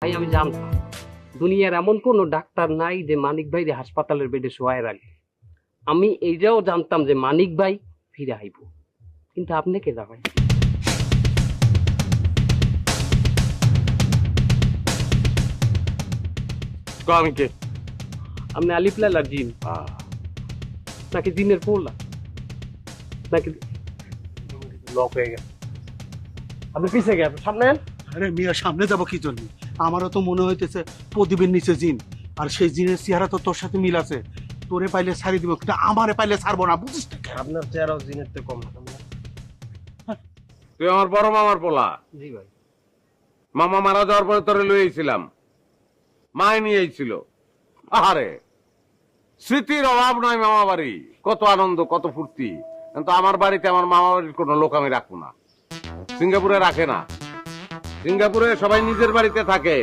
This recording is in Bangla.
ভাই আমি জানতাম দুনিয়ার এমন কোনো ডাক্তার নাই যে মানিক ভাইরে হাসপাতালের বেডে শোয়ায় রাখবে। আমি এইটাও জানতাম যে মানিক ভাই ফিরে আইব, কিন্তু আপনি কে যা ভাই? আমি কে? আপনি আলিফ লাইলার জিন নাকি জিনের পোলা নাকি? লক হয়ে গেছে। আপনি পিছিয়ে গেছেন, সামনে আন। আরে মিয়া, সামনে যাবো কি জন্য? আমারও তো মনে হইতেছে প্রদীপের নিচে জিন, আর সেই জিনের চেহারা তো তোর সাথে মিল আছে। তোরে পাইলে ছাড়ি দিব, কিন্তু আমারে পাইলে ছাড়বো না, বুঝিস না? আপনার চেহারাও জিনের তো কম না। তুই আমার বড় মামার পোলা। জি ভাই। মামা মারা যাওয়ার পরে তোরে লই আইছিলাম, মায় নিয়ে আইছিল। আরে স্মৃতির অভাব নাই মামা বাড়ি, কত আনন্দ কত ফুর্তি। কিন্তু আমার বাড়িতে আমার মামা বাড়ির কোনো লোক আমি রাখবো না। সিঙ্গাপুরে রাখে না, সিঙ্গাপুরে সবাই নিজের বাড়িতে থাকে।